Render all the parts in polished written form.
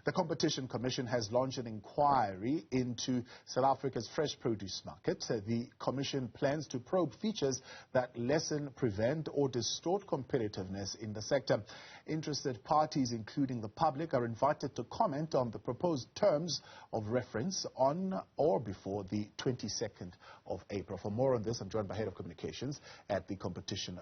The Competition Commission has launched an inquiry into South Africa's fresh produce market. The Commission plans to probe features that lessen, prevent or distort competitiveness in the sector. Interested parties, including the public, are invited to comment on the proposed terms of reference on or before the 22nd of April. For more on this, I'm joined by Head of Communications at the Competition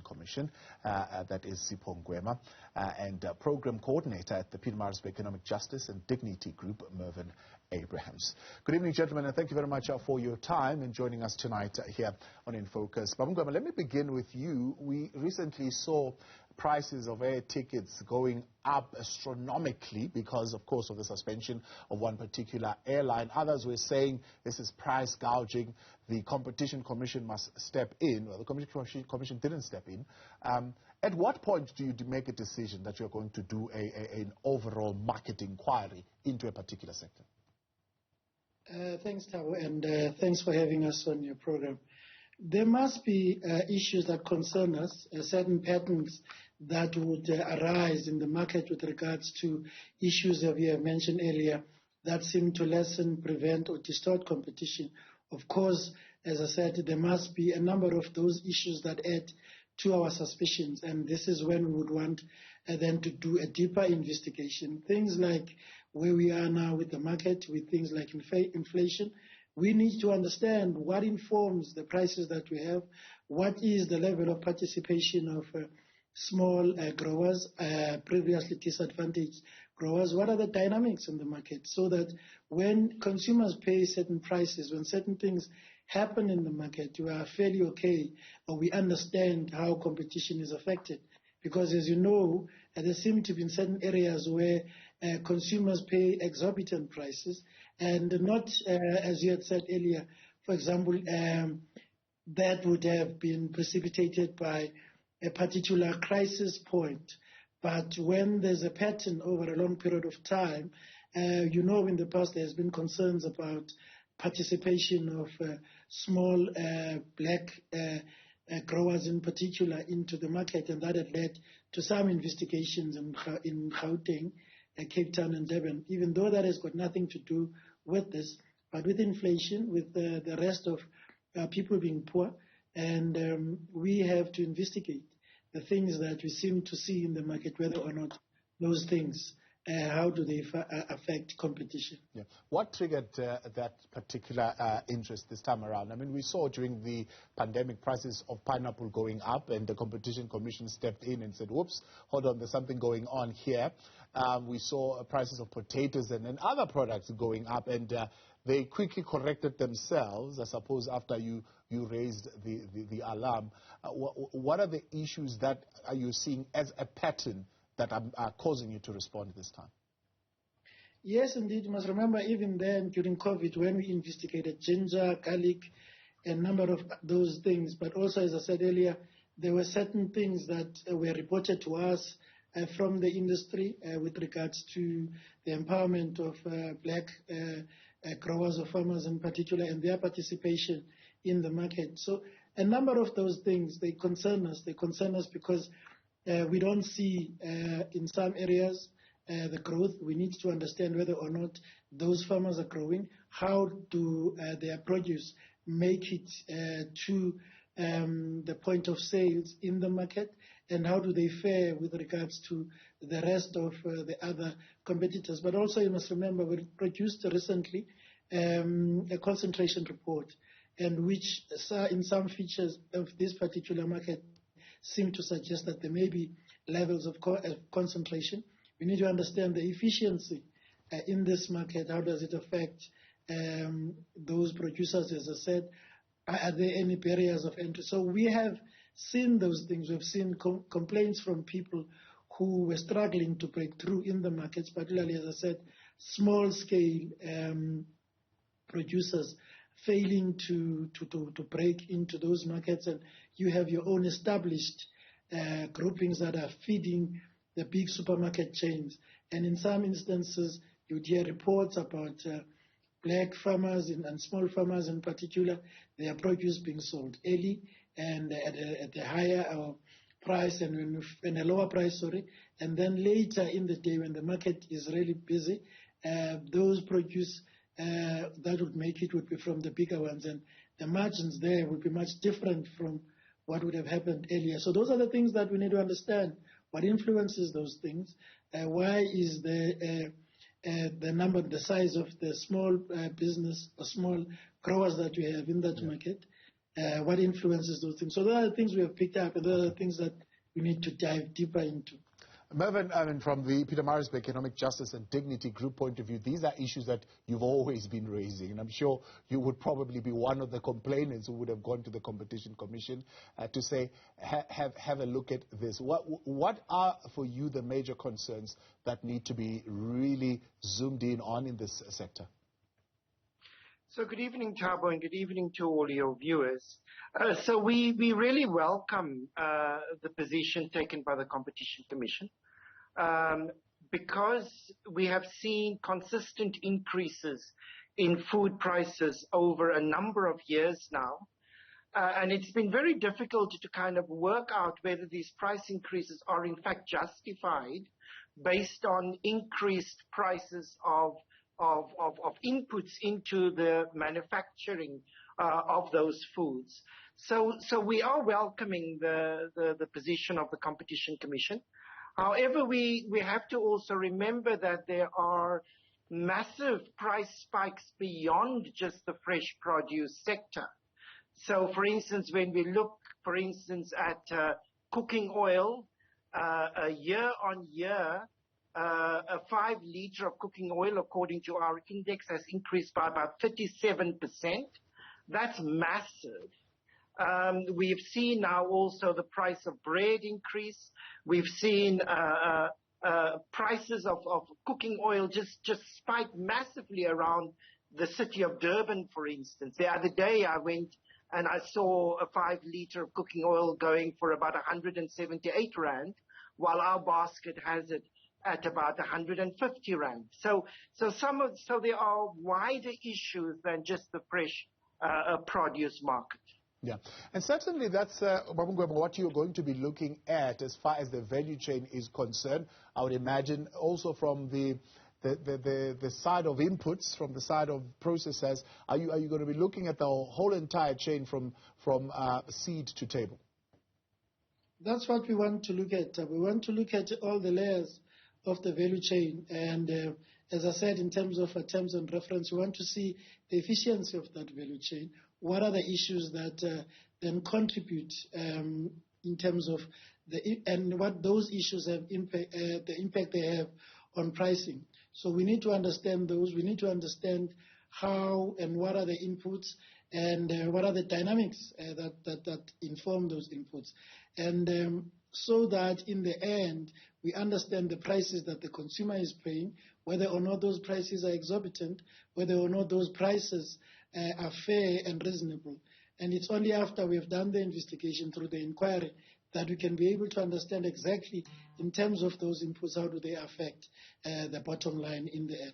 Commission, that is Sipho Ngwema, and Program Coordinator at the Pietermaritzburg Economic Justice and Dignity Group, Mervyn. Good evening, gentlemen, and thank you very much for your time and joining us tonight here on In Focus. Ngwema, let me begin with you. We recently saw prices of air tickets going up astronomically because, of course, of the suspension of one particular airline. Others were saying this is price gouging. The Competition Commission must step in. Well, the Competition Commission didn't step in. At what point do you make a decision that you're going to do an overall market inquiry into a particular sector? Thanks, Tabo, and thanks for having us on your program. There must be issues that concern us, certain patterns that would arise in the market with regards to issues that we have mentioned earlier that seem to lessen, prevent or distort competition. Of course, as I said, there must be a number of those issues that add to our suspicions, and this is when we would want then to do a deeper investigation. Things like where we are now with the market, with things like inflation. We need to understand what informs the prices that we have, what is the level of participation of small growers, previously disadvantaged growers, what are the dynamics in the market, so that when consumers pay certain prices, when certain things happen in the market, we are fairly okay, or we understand how competition is affected. Because as you know, there seem to be in certain areas where consumers pay exorbitant prices, and not, as you had said earlier, for example, that would have been precipitated by a particular crisis point. But when there's a pattern over a long period of time, you know, in the past there has been concerns about participation of small black growers in particular into the market, and that had led to some investigations in Gauteng, Cape Town and Durban, even though that has got nothing to do with this, but with inflation, with the rest of people being poor, and we have to investigate the things that we seem to see in the market, whether or not those things, how do they affect competition? Yeah. What triggered that particular interest this time around? I mean, we saw during the pandemic prices of pineapple going up, and the Competition Commission stepped in and said, whoops, hold on, there's something going on here. We saw prices of potatoes and other products going up, and they quickly corrected themselves, I suppose, after you raised the alarm. What are the issues that are you seeing as a pattern that are causing you to respond this time? Yes, indeed. You must remember, even then, during COVID, when we investigated ginger, garlic, a number of those things, but also, as I said earlier, there were certain things that were reported to us from the industry with regards to the empowerment of black growers or farmers in particular, and their participation in the market. So a number of those things, they concern us. They concern us because we don't see in some areas the growth. We need to understand whether or not those farmers are growing. How do their produce make it to the point of sales in the market, and how do they fare with regards to the rest of the other competitors? But also you must remember, we produced recently a concentration report, and which in some features of this particular market seem to suggest that there may be levels of concentration. We need to understand the efficiency in this market. How does it affect those producers, as I said? Are there any barriers of entry? So we have seen those things. We've seen complaints from people who were struggling to break through in the markets, particularly, as I said, small-scale producers failing to break into those markets, and you have your own established groupings that are feeding the big supermarket chains. And in some instances, you'd hear reports about black farmers and small farmers in particular, their produce being sold early and at a higher price and a lower price, and then later in the day when the market is really busy, those produce that would make it would be from the bigger ones, and the margins there would be much different from what would have happened earlier. So those are the things that we need to understand. What influences those things? Why is the number, the size of the small business or small growers that we have in that market? What influences those things? So those are the things we have picked up, and those are the things that we need to dive deeper into. Mervyn, I mean, from the Pietermaritzburg Economic Justice and Dignity Group point of view, these are issues that you've always been raising, and I'm sure you would probably be one of the complainants who would have gone to the Competition Commission to say, have a look at this. What are, for you, the major concerns that need to be really zoomed in on in this sector? So good evening, Thabo, and good evening to all your viewers. So we really welcome the position taken by the Competition Commission because we have seen consistent increases in food prices over a number of years now. And it's been very difficult to kind of work out whether these price increases are in fact justified based on increased prices of inputs into the manufacturing of those foods. So we are welcoming the position of the Competition Commission. However, we have to also remember that there are massive price spikes beyond just the fresh produce sector. So, for instance, when we look, for instance, at cooking oil, year on year, a 5 liter of cooking oil, according to our index, has increased by about 37%. That's massive. We've seen now also the price of bread increase. We've seen prices of cooking oil just spike massively around the city of Durban, for instance. The other day I went and I saw a 5 liter of cooking oil going for about 178 rand, while our basket has it at about 150 rand. So there are wider issues than just the fresh produce market. Yeah, and certainly that's Ngwema, what you're going to be looking at as far as the value chain is concerned. I would imagine also from the side of inputs, from the side of processors, are you going to be looking at the whole entire chain from seed to table? That's what we want to look at. We want to look at all the layers of the value chain, and as I said, in terms of terms and reference, we want to see the efficiency of that value chain. What are the issues that then contribute in terms of and what those issues have the impact they have on pricing. So we need to understand those. We need to understand how and what are the inputs and what are the dynamics that inform those inputs, and so that in the end we understand the prices that the consumer is paying, whether or not those prices are exorbitant, whether or not those prices are fair and reasonable. And it's only after we have done the investigation through the inquiry that we can be able to understand exactly in terms of those inputs, how do they affect the bottom line in the end.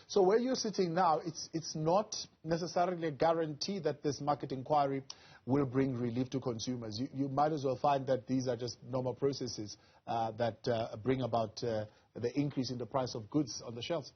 So where you're sitting now, it's not necessarily a guarantee that this market inquiry will bring relief to consumers. You might as well find that these are just normal processes that bring about the increase in the price of goods on the shelves.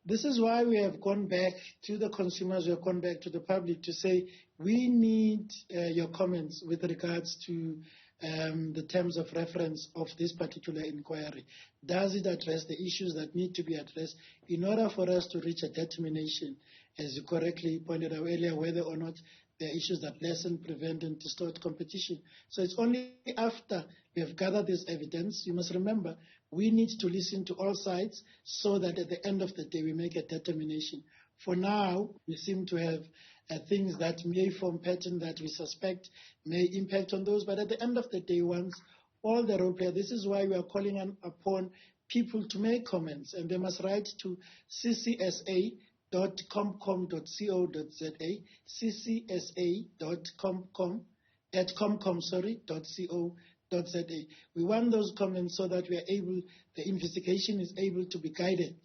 This is why we have gone back to the consumers, we have gone back to the public to say, we need your comments with regards to the terms of reference of this particular inquiry. Does it address the issues that need to be addressed in order for us to reach a determination, as you correctly pointed out earlier, whether or not there are issues that lessen, prevent, and distort competition. So it's only after we have gathered this evidence, you must remember, we need to listen to all sides so that at the end of the day we make a determination. For now, we seem to have things that may form pattern that we suspect may impact on those, but at the end of the day, once all the role players, this is why we are calling upon people to make comments, and they must write to ccsa.comcom.co.za, ccsa.comcom.co.za. We want those comments so that we are able, the investigation is able to be guided.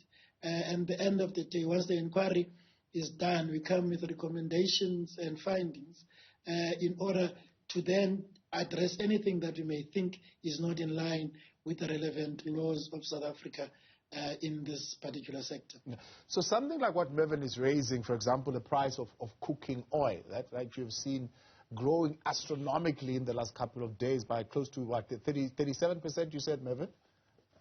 And at the end of the day, once the inquiry is done, we come with recommendations and findings in order to then address anything that we may think is not in line with the relevant laws of South Africa in this particular sector. Yeah. So something like what Mervyn is raising, for example, the price of cooking oil, that like you've seen growing astronomically in the last couple of days by close to, what, 37% you said, Mervyn?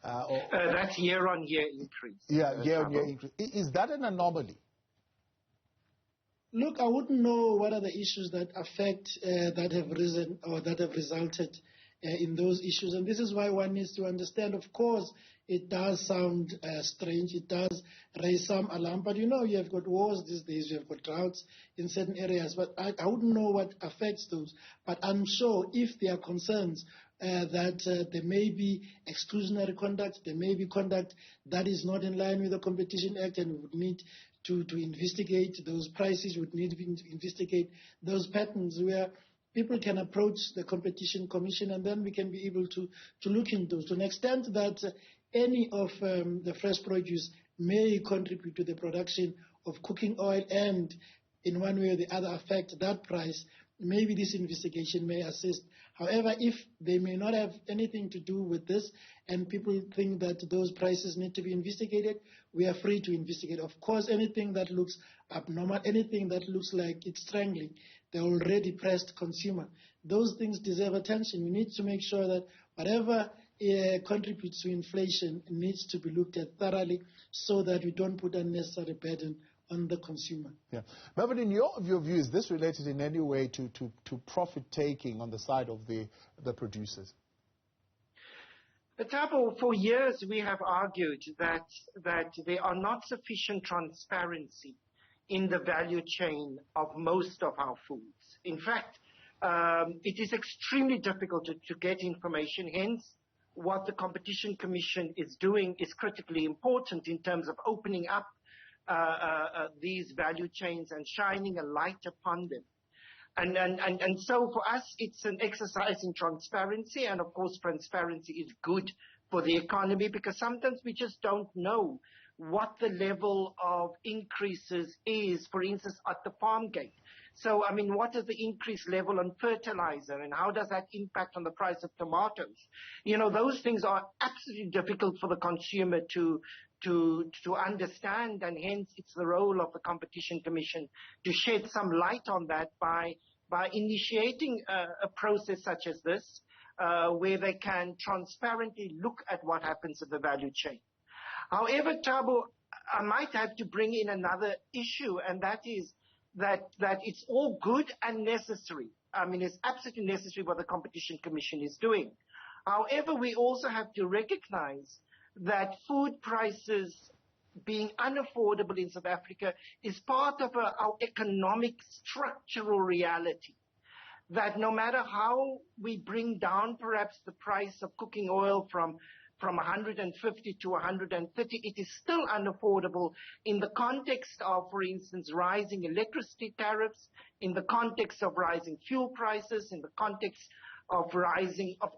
That's year-on-year increase. Yeah, year-on-year increase. Is that an anomaly? Look, I wouldn't know what are the issues that affect, that have risen or that have resulted in those issues. And this is why one needs to understand, of course, it does sound strange. It does raise some alarm. But, you have got wars these days. You have got droughts in certain areas. But I wouldn't know what affects those. But I'm sure if there are concerns that there may be exclusionary conduct, there may be conduct that is not in line with the Competition Act, and we would need to investigate those prices, would need to investigate those patterns where people can approach the Competition Commission, and then we can be able to look into those. To an extent that any of the fresh produce may contribute to the production of cooking oil and in one way or the other affect that price, maybe this investigation may assist. However, if they may not have anything to do with this and people think that those prices need to be investigated, we are free to investigate. Of course, anything that looks abnormal, anything that looks like it's strangling the already pressed consumer, those things deserve attention. We need to make sure that whatever contributes to inflation needs to be looked at thoroughly so that we don't put unnecessary burden on the consumer. Yeah. Mervyn, in your view, is this related in any way to profit-taking on the side of the producers? For years we have argued that there are not sufficient transparency in the value chain of most of our foods. In fact, it is extremely difficult to get information. Hence, what the Competition Commission is doing is critically important in terms of opening up these value chains and shining a light upon them. And so for us, it's an exercise in transparency, and of course transparency is good for the economy because sometimes we just don't know what the level of increases is, for instance, at the farm gate. So, what is the increased level on fertilizer and how does that impact on the price of tomatoes? Those things are absolutely difficult for the consumer to understand, and hence it's the role of the Competition Commission to shed some light on that by initiating a process such as this, where they can transparently look at what happens in the value chain. However, Thabo, I might have to bring in another issue, and that is that it's all good and necessary. It's absolutely necessary what the Competition Commission is doing. However, we also have to recognize that food prices being unaffordable in South Africa is part of our economic structural reality. That no matter how we bring down perhaps the price of cooking oil from 150 to 130, it is still unaffordable in the context of, for instance, rising electricity tariffs, in the context of rising fuel prices, in the context of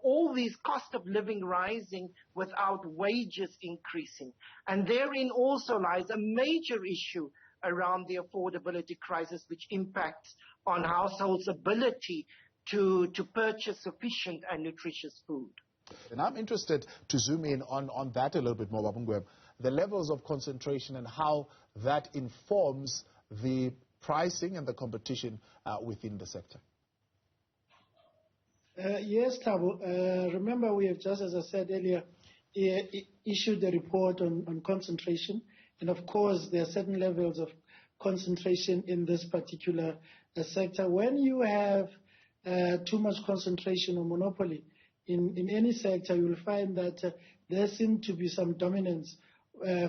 all these cost of living rising without wages increasing. And therein also lies a major issue around the affordability crisis, which impacts on households' ability to purchase sufficient and nutritious food. And I'm interested to zoom in on that a little bit more, Ngwema, the levels of concentration and how that informs the pricing and the competition within the sector. Yes, Thabo. Remember, we have just, as I said earlier, issued a report on concentration. And of course, there are certain levels of concentration in this particular sector. When you have too much concentration or monopoly in any sector, you will find that there seems to be some dominance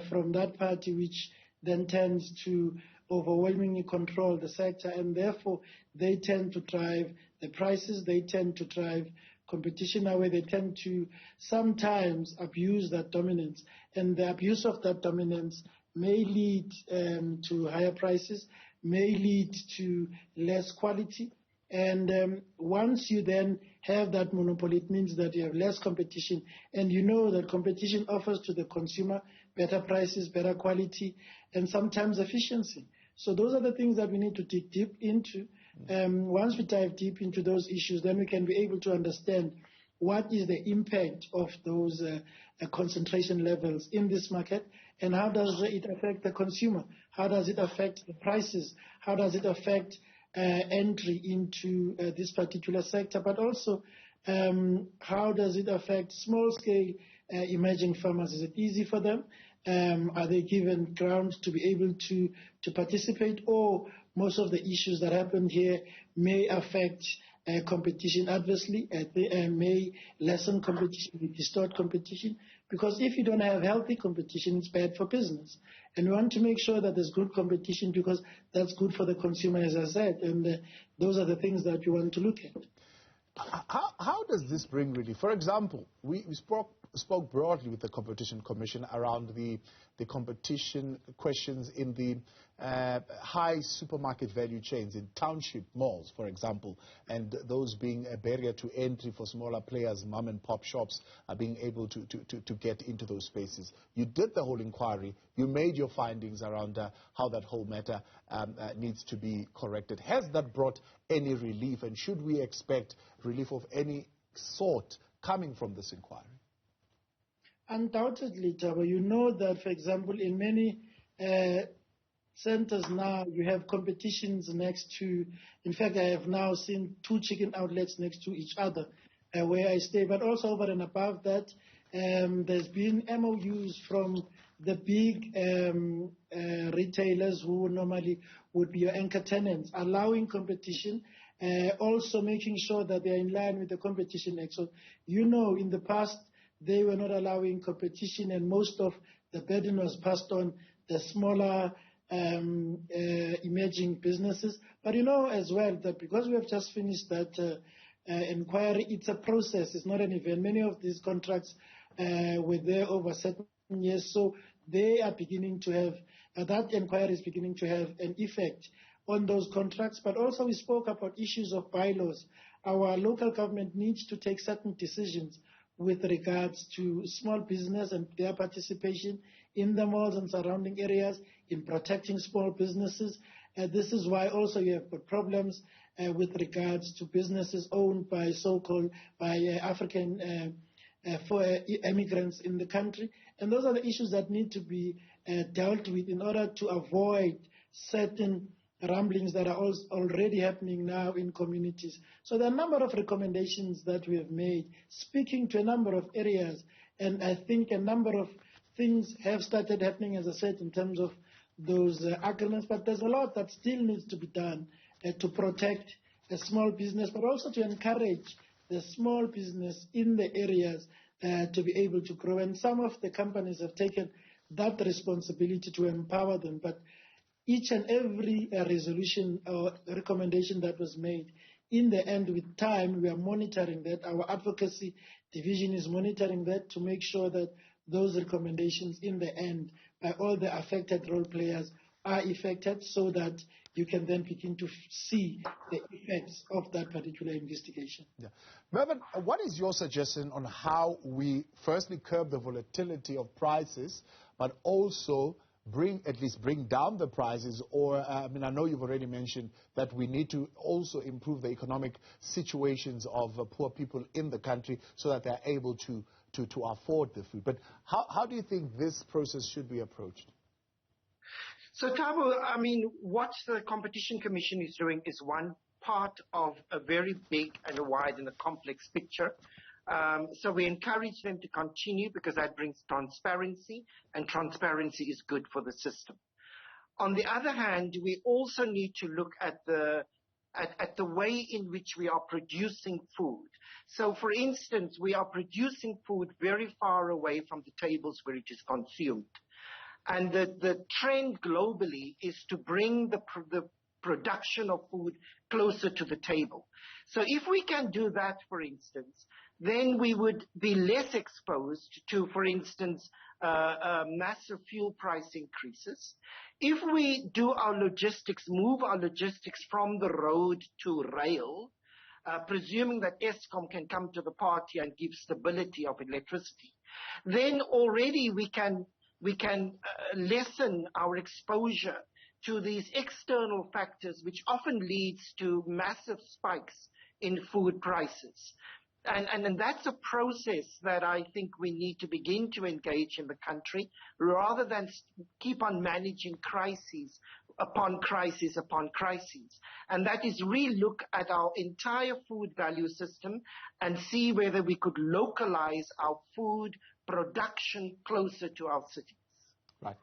from that party, which then tends to overwhelmingly control the sector, and therefore they tend to drive the prices, they tend to drive competition away, they tend to sometimes abuse that dominance, and the abuse of that dominance may lead to higher prices, may lead to less quality, and once you then have that monopoly, it means that you have less competition, and you know that competition offers to the consumer better prices, better quality, and sometimes efficiency. So those are the things that we need to dig deep into Once we dive deep into those issues, then we can be able to understand what is the impact of those concentration levels in this market, and how does it affect the consumer? How does it affect the prices? How does it affect entry into this particular sector? But also, how does it affect small-scale emerging farmers? Is it easy for them? Are they given ground to be able to participate? Or most of the issues that happen here may affect competition adversely, may lessen competition, distort competition, because if you don't have healthy competition, it's bad for business. And we want to make sure that there's good competition because that's good for the consumer, as I said, and those are the things that we want to look at. How does this bring relief? For example, we spoke broadly with the Competition Commission around the competition questions in the high supermarket value chains in township malls, for example, and those being a barrier to entry for smaller players. Mom and pop shops are being able to get into those spaces. You did the whole inquiry. You made your findings around how that whole matter needs to be corrected. Has that brought any relief, and should we expect relief of any sort coming from this inquiry? Undoubtedly, Tabo. You know that, for example, in many centers now, you have competitions next to, in fact, I have now seen 2 chicken outlets next to each other where I stay. But also over and above that, there's been MOUs from the big retailers who normally would be your anchor tenants, allowing competition, also making sure that they're in line with the Competition Act. So, you know, in the past, they were not allowing competition, and most of the burden was passed on the smaller emerging businesses. But you know as well that because we have just finished that inquiry, it's a process, it's not an event. Many of these contracts were there over 7 years, so they are beginning to have, that inquiry is beginning to have an effect on those contracts. But also we spoke about issues of bylaws. Our local government needs to take certain decisions with regards to small business and their participation in the malls and surrounding areas in protecting small businesses. This is why also you have got problems with regards to businesses owned by African immigrants in the country. And those are the issues that need to be dealt with in order to avoid certain rumblings that are already happening now in communities. So there are a number of recommendations that we have made, speaking to a number of areas, and I think a number of things have started happening, as I said, in terms of those agreements, but there's a lot that still needs to be done to protect a small business, but also to encourage the small business in the areas to be able to grow. And some of the companies have taken that responsibility to empower them, but each and every resolution or recommendation that was made, in the end, with time, we are monitoring that. Our advocacy division is monitoring that to make sure that those recommendations, in the end, by all the affected role players, are effected, so that you can then begin to see the effects of that particular investigation. Yeah. Mervyn, what is your suggestion on how we firstly curb the volatility of prices, but also bring down the prices? Or, I know you've already mentioned that we need to also improve the economic situations of poor people in the country so that they're able to afford the food. But how do you think this process should be approached? So, Thabo, what the Competition Commission is doing is one part of a very big and a wide and a complex picture. So we encourage them to continue because that brings transparency, and transparency is good for the system. On the other hand, we also need to look at the way in which we are producing food. So, for instance, we are producing food very far away from the tables where it is consumed. And the trend globally is to bring the production of food closer to the table. So if we can do that, for instance, then we would be less exposed to, for instance, massive fuel price increases. If we do our logistics, move our logistics from the road to rail, presuming that Eskom can come to the party and give stability of electricity, then already we can lessen our exposure to these external factors, which often leads to massive spikes in food prices. And that's a process that I think we need to begin to engage in the country, rather than keep on managing crises upon crises upon crises. And that is really look at our entire food value system and see whether we could localize our food production closer to our cities. Right.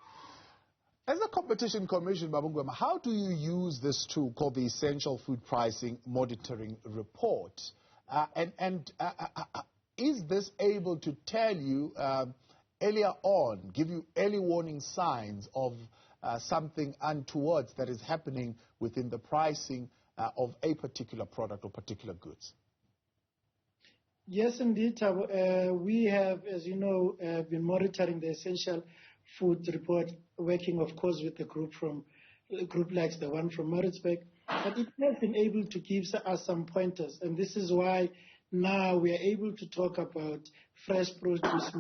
As a competition commission, Ngwema, how do you use this tool called the Essential Food Pricing Monitoring Report? Is this able to tell you earlier on, give you early warning signs of something untoward that is happening within the pricing of a particular product or particular goods? Yes, indeed. We have, as you know, been monitoring the Essential Food Report, working, of course, with a group like the one from Maritzburg. But it has been able to give us some pointers, and this is why now we are able to talk about fresh produce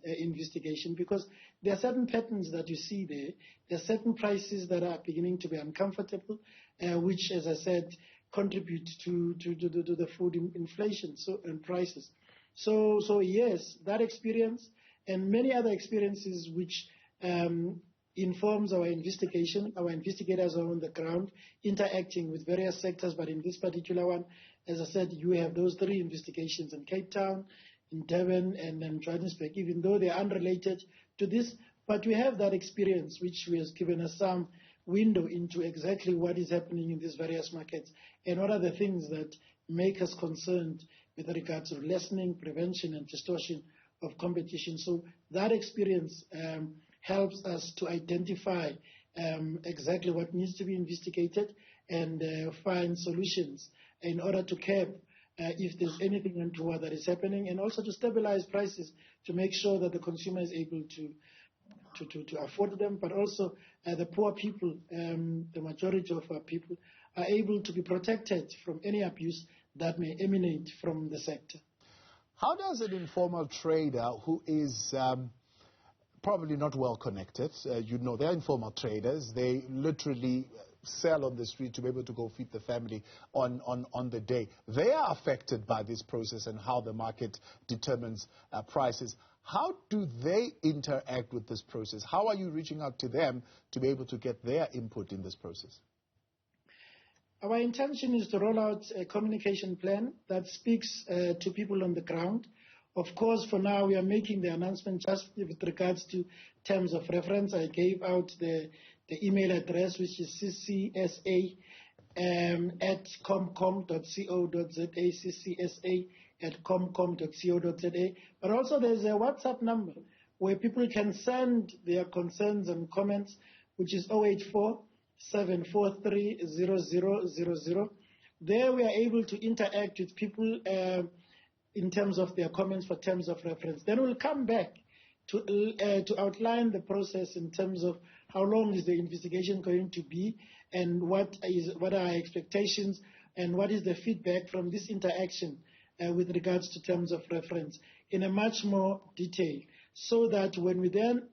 investigation, because there are certain patterns that you see there. There are certain prices that are beginning to be uncomfortable, which, as I said, contribute to the food inflation and prices. So yes, that experience and many other experiences which informs our investigation. Our investigators are on the ground interacting with various sectors, but in this particular one, as I said, you have those 3 investigations in Cape Town, in Durban, and in Johannesburg, even though they are unrelated to this. But we have that experience, which has given us some window into exactly what is happening in these various markets and what are the things that make us concerned with regards to lessening, prevention, and distortion of competition. So that experience helps us to identify exactly what needs to be investigated and find solutions in order to curb if there's anything untoward that is happening, and also to stabilize prices to make sure that the consumer is able to afford them, but also the poor people, the majority of our people, are able to be protected from any abuse that may emanate from the sector. How does an informal trader who is probably not well connected, they're informal traders, they literally sell on the street to be able to go feed the family on the day, they are affected by this process and how the market determines prices. How do they interact with this process? How are you reaching out to them to be able to get their input in this process? Our intention is to roll out a communication plan that speaks to people on the ground. Of course, for now, we are making the announcement just with regards to terms of reference. I gave out the email address, which is ccsa@comcom.co.za, ccsa@comcom.co.za. But also there's a WhatsApp number where people can send their concerns and comments, which is 084-743-0000. There we are able to interact with people in terms of their comments for terms of reference. Then we'll come back to outline the process in terms of how long is the investigation going to be, and what are our expectations, and what is the feedback from this interaction with regards to terms of reference in a much more detail, so that when we then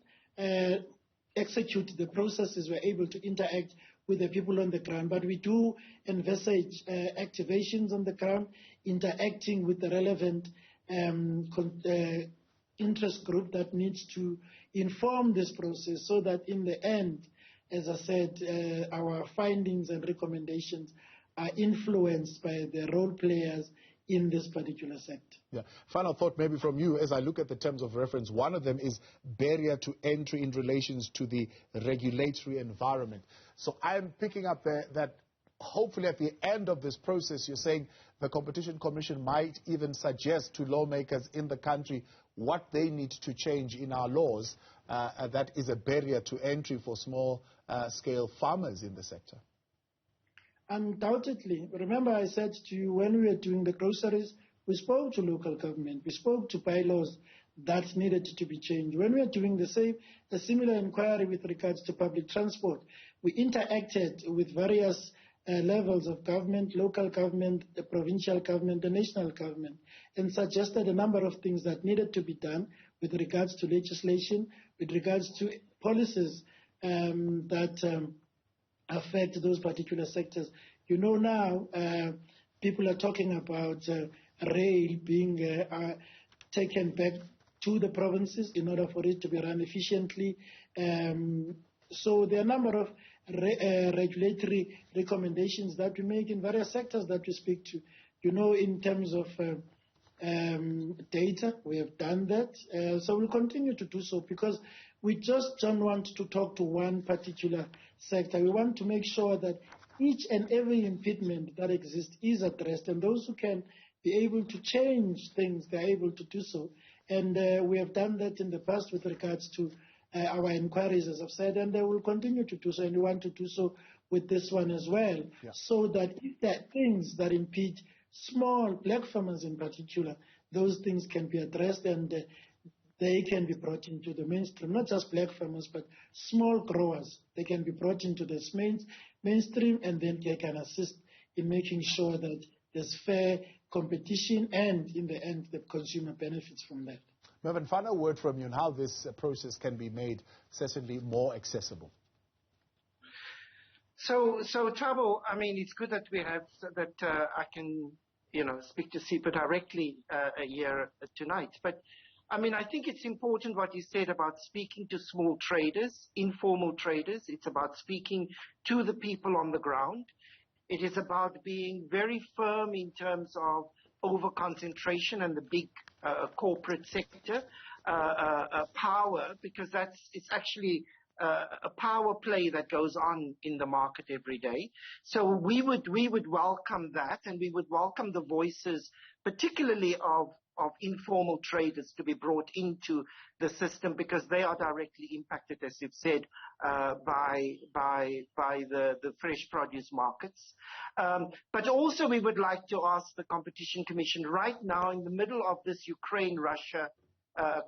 execute the processes, we're able to interact with the people on the ground. But we do envisage activations on the ground, interacting with the relevant interest group that needs to inform this process, so that in the end, as I said, our findings and recommendations are influenced by the role players in this particular sector. Yeah. Final thought maybe from you, as I look at the terms of reference, one of them is barrier to entry in relations to the regulatory environment. So I'm picking up that hopefully at the end of this process, you're saying the Competition Commission might even suggest to lawmakers in the country what they need to change in our laws that is a barrier to entry for small-scale farmers in the sector. Undoubtedly. Remember, I said to you, when we were doing the groceries, we spoke to local government, we spoke to bylaws that needed to be changed. When we were doing a similar inquiry with regards to public transport, we interacted with various levels of government, local government, the provincial government, the national government, and suggested a number of things that needed to be done with regards to legislation, with regards to policies that affect those particular sectors. You know now, people are talking about rail being taken back to the provinces in order for it to be run efficiently. So there are a number of regulatory recommendations that we make in various sectors that we speak to. You know, in terms of data, we have done that. So we'll continue to do so because we just don't want to talk to one particular sector. We want to make sure that each and every impediment that exists is addressed, and those who can be able to change things, they're able to do so. And we have done that in the past with regards to our inquiries, as I've said, and they will continue to do so, and we want to do so with this one as well, so that if there are things that impede small black farmers in particular, those things can be addressed and they can be brought into the mainstream, not just black farmers, but small growers. They can be brought into the mainstream, and then they can assist in making sure that there's fair competition, and in the end, the consumer benefits from that. Mervyn, final word from you on how this process can be made certainly more accessible. So Thabo, I mean, it's good that we have that I can, speak to Sipho directly here tonight. But I mean, I think it's important what you said about speaking to small traders, informal traders. It's about speaking to the people on the ground. It is about being very firm in terms of over-concentration and the big corporate sector power, because it's actually a power play that goes on in the market every day. So we would welcome that, and we would welcome the voices, particularly of informal traders, to be brought into the system, because they are directly impacted, as you've said, by the fresh produce markets. But also we would like to ask the Competition Commission, right now in the middle of this Ukraine-Russia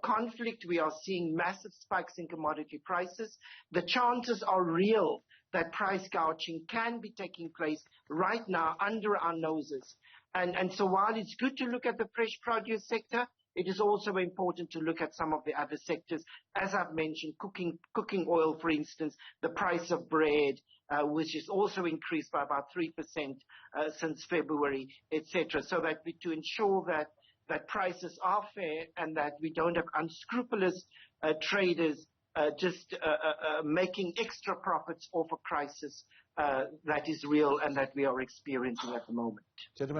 conflict, we are seeing massive spikes in commodity prices. The chances are real that price gouging can be taking place right now under our noses. And so while it's good to look at the fresh produce sector, it is also important to look at some of the other sectors. As I've mentioned, cooking oil, for instance, the price of bread, which is also increased by about 3% since February, etc. So that to ensure that prices are fair and that we don't have unscrupulous traders just making extra profits off a crisis that is real and that we are experiencing at the moment. Gentlemen.